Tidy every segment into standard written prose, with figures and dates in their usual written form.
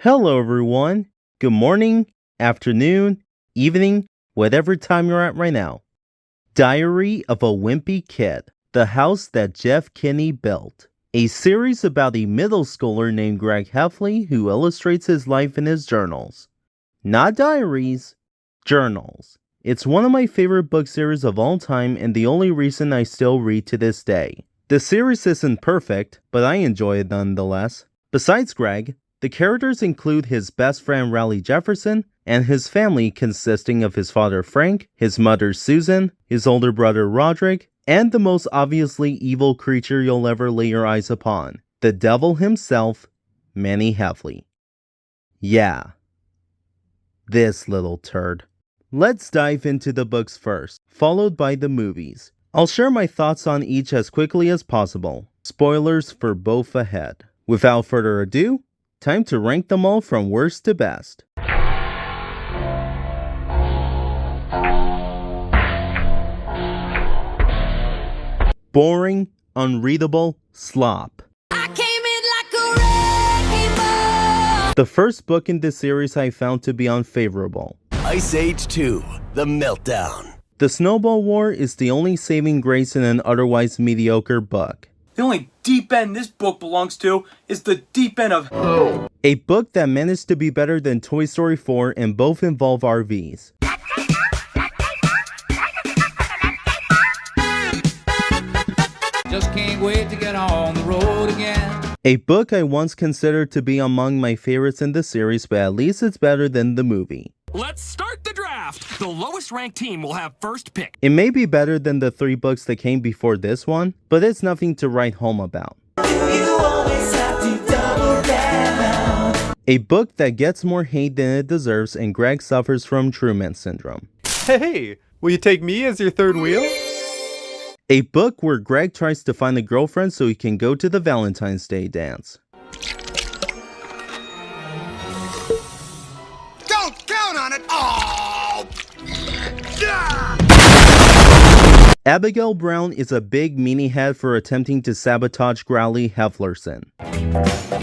Hello everyone. Good morning, afternoon, evening, whatever time you're at right now. Diary of a Wimpy Kid, the house that Jeff Kinney built. A series about a middle schooler named Greg Heffley who illustrates his life in his journals. Not diaries, journals. It's one of my favorite book series of all time and the only reason I still read to this day. The series isn't perfect, but I enjoy it nonetheless. Besides Greg, the characters include his best friend Raleigh Jefferson and his family consisting of his father Frank, his mother Susan, his older brother Roderick, and the most obviously evil creature you'll ever lay your eyes upon, the devil himself, Manny Heffley. Yeah, this little turd. Let's dive into the books first, followed by the movies. I'll share my thoughts on each as quickly as possible. Spoilers for both ahead. Without further ado, time to rank them all from worst to best. Boring, unreadable slop. I came in like a wrecking ball. The first book in this series I found to be unfavorable. Ice Age 2, The Meltdown. The Snowball War is the only saving grace in an otherwise mediocre book. The only deep end this book belongs to is the deep end of hell. A book that managed to be better than Toy Story 4 and both involve RVs. Just can't wait to get on the road again. A book I once considered to be among my favorites in the series, but at least it's better than the movie. Let's start the draft. The lowest ranked team will have first pick. It may be better than the 3 books that came before this one, but it's nothing to write home about. A book that gets more hate than it deserves, and Greg suffers from Truman Syndrome. Hey, will you take me as your third wheel? A book where Greg tries to find a girlfriend so he can go to the Valentine's Day dance. Don't count on it! Oh! Abigail Brown is a big meaniehead for attempting to sabotage Growly Hefflerson.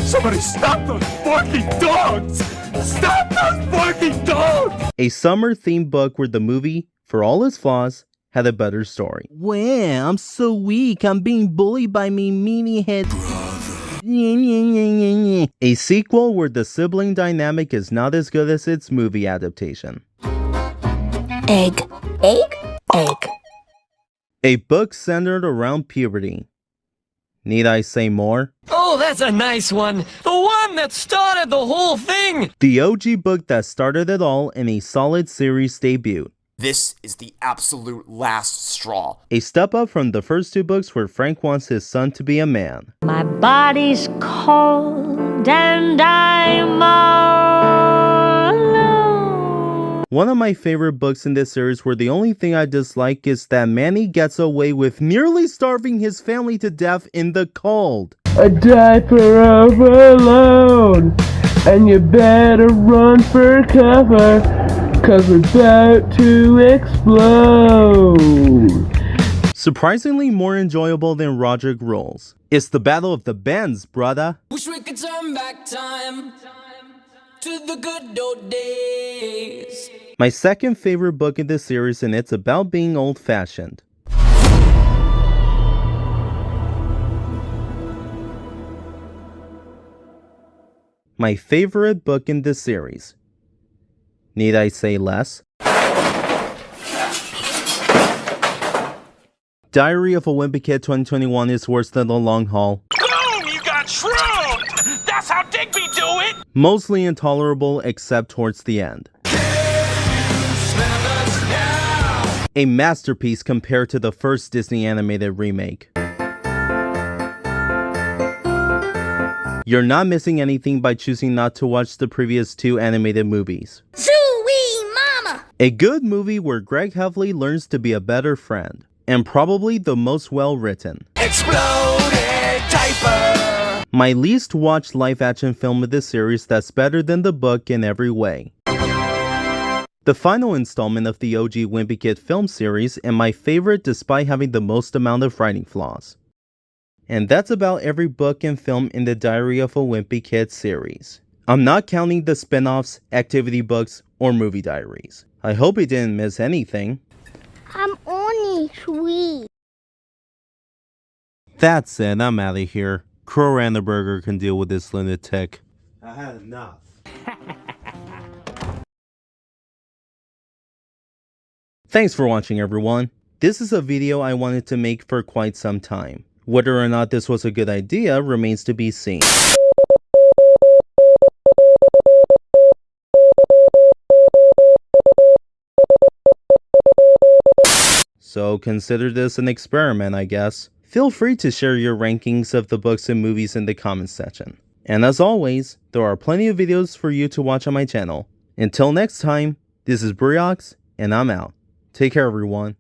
Somebody stop those barking dogs! Stop those barking dogs! A summer-themed book where the movie, for all its flaws, had a better story. Wow, I'm so weak. I'm being bullied by me meaniehead. A sequel where the sibling dynamic is not as good as its movie adaptation. Egg. Egg? Egg. A book centered around puberty. Need I say more? Oh, that's a nice one. The one that started the whole thing. The OG book that started it all and a solid series debut. This is the absolute last straw. A step up from the first 2 books where Frank wants his son to be a man. My body's cold and I'm all alone. One of my favorite books in this series where the only thing I dislike is that Manny gets away with nearly starving his family to death in the cold. A diaper overload, and you better run for cover, 'cause we're about to explode. Surprisingly more enjoyable than Roderick Rules. It's the battle of the bands, brother. Wish we could turn back time to the good old days. My second favorite book in this series, and it's about being old-fashioned. My favorite book in this series. Need I say less? Diary of a Wimpy Kid 2021 is worse than The Long Haul. Boom! You got shroomed! That's how Digby do it! Mostly intolerable except towards the end. A masterpiece compared to the first Disney animated remake. You're not missing anything by choosing not to watch the previous 2 animated movies. Zooey mama! A good movie where Greg Heffley learns to be a better friend. And probably the most well-written. Exploded diaper! My least watched live-action film of this series that's better than the book in every way. The final installment of the OG Wimpy Kid film series, and my favorite despite having the most amount of writing flaws. And that's about every book and film in the Diary of a Wimpy Kid series. I'm not counting the spin-offs, activity books, or movie diaries. I hope you didn't miss anything. I'm only 3. That's it, I'm out of here. Crow Randenberger can deal with this lunatic. I had enough. Thanks for watching, everyone. This is a video I wanted to make for quite some time. Whether or not this was a good idea remains to be seen. So consider this an experiment, I guess. Feel free to share your rankings of the books and movies in the comments section. And as always, there are plenty of videos for you to watch on my channel. Until next time, this is Briox, and I'm out. Take care, everyone.